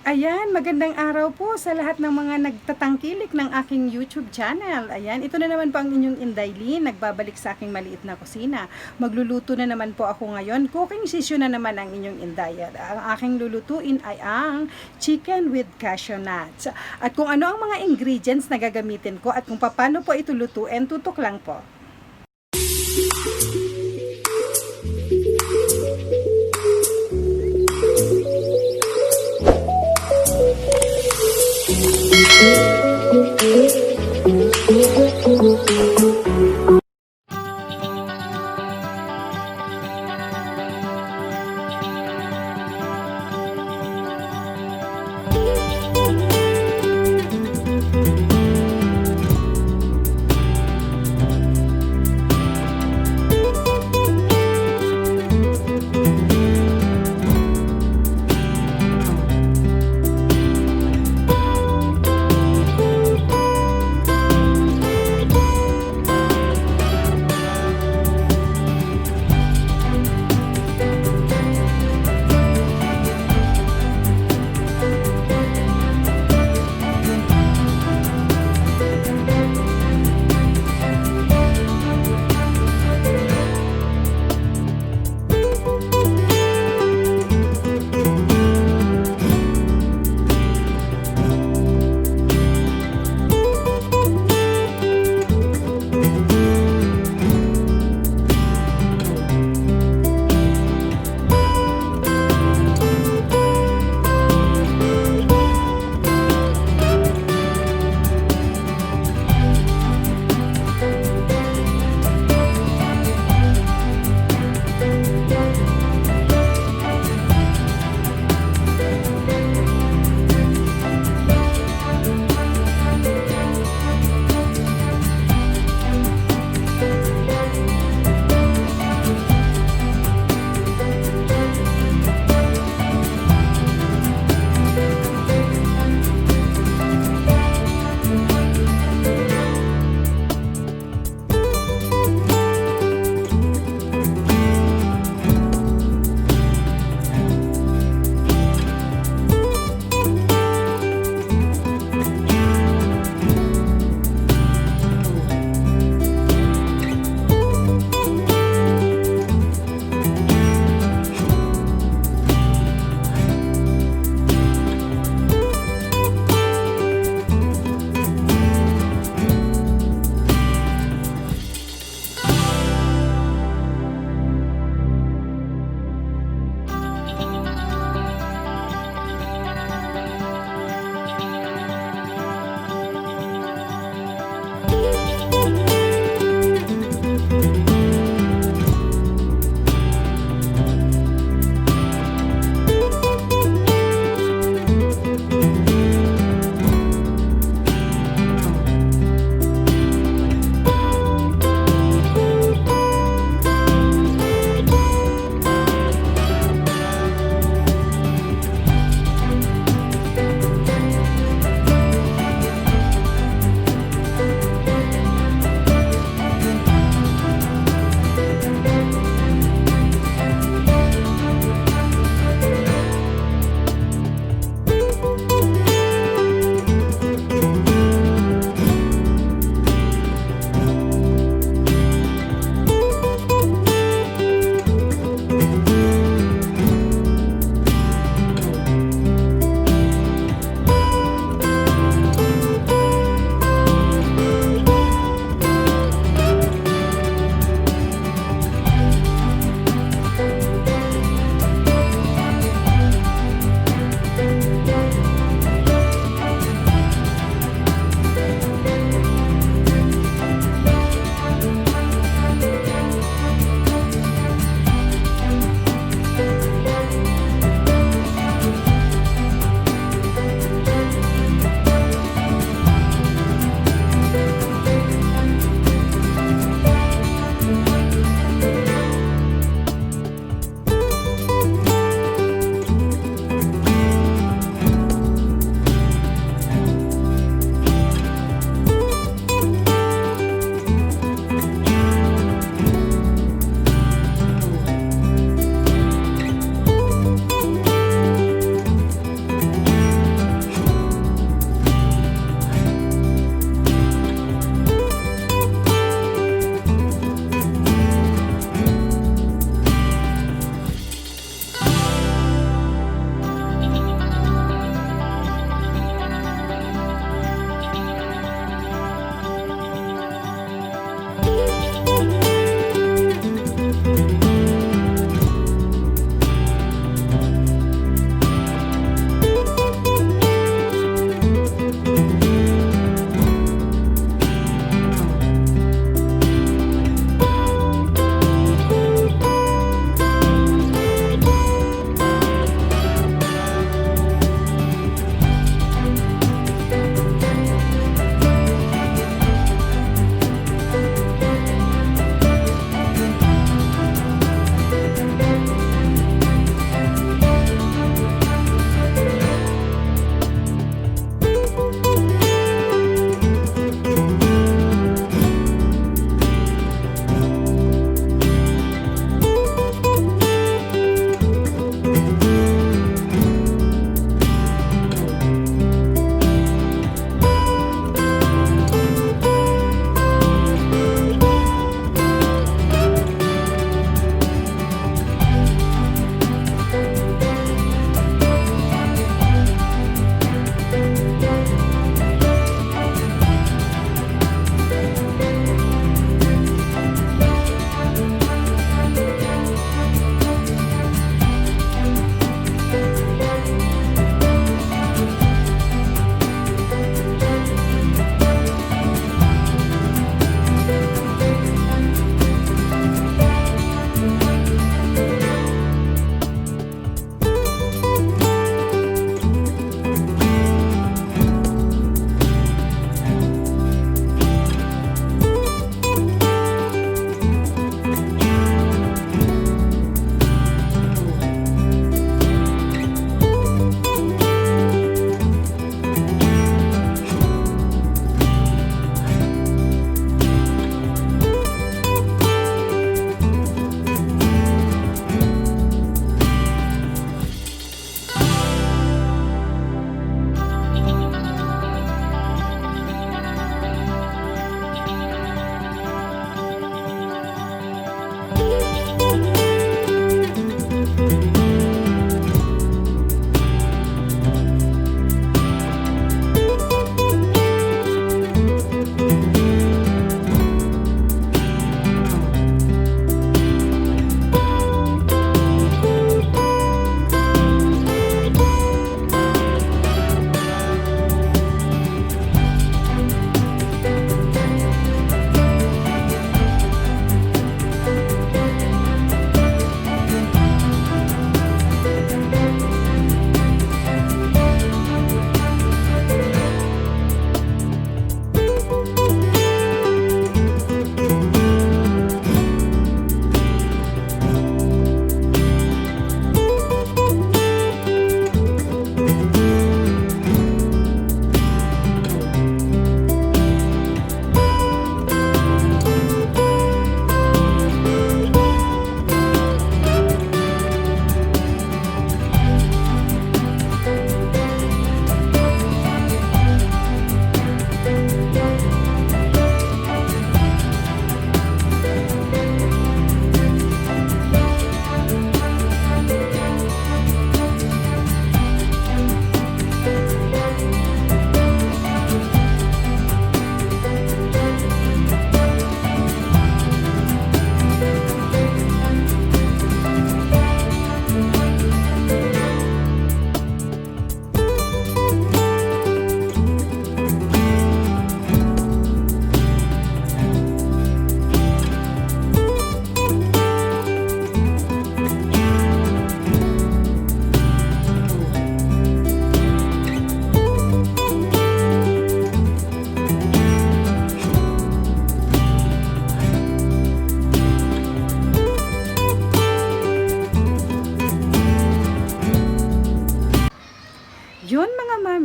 Ayan, magandang araw po sa lahat ng mga nagtatangkilik ng aking YouTube channel. Ayan, ito na naman po ang inyong Indaylin, nagbabalik sa aking maliit na kusina. Magluluto na naman po ako ngayon. Cooking session na naman ang inyong Inday. Ang aking lulutuin ay ang chicken with cashew nuts. At kung ano ang mga ingredients na gagamitin ko at kung paano po ito lutuin, tutok lang po.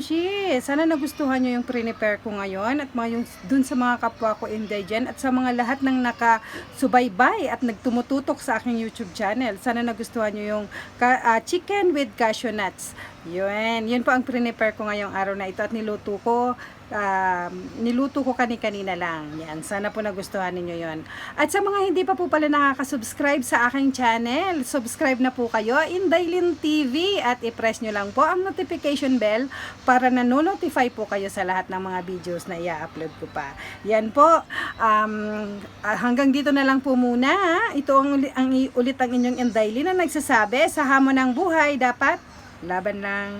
Kamshi! Sana nagustuhan nyo yung prepare ko ngayon at yung dun sa mga kapwa ko Inday dyan at sa mga lahat ng nakasubaybay at nagtumututok sa aking YouTube channel. Sana nagustuhan nyo yung chicken with cashew nuts. Yun po ang prepare ko ngayong araw na ito at niluto ko kanina lang. Yan, sana po nagustuhan ninyo yon. At sa mga hindi pa po pala nakaka-subscribe sa aking channel, subscribe na po kayo, Indaylin TV, at i-press nyo lang po ang notification bell para na-notify po kayo sa lahat ng mga videos na i-upload ko pa. Yan po, hanggang dito na lang po muna. Ito ang ulit ang inyong Indaylin na nagsasabi, sa hamon ng buhay, dapat laban lang.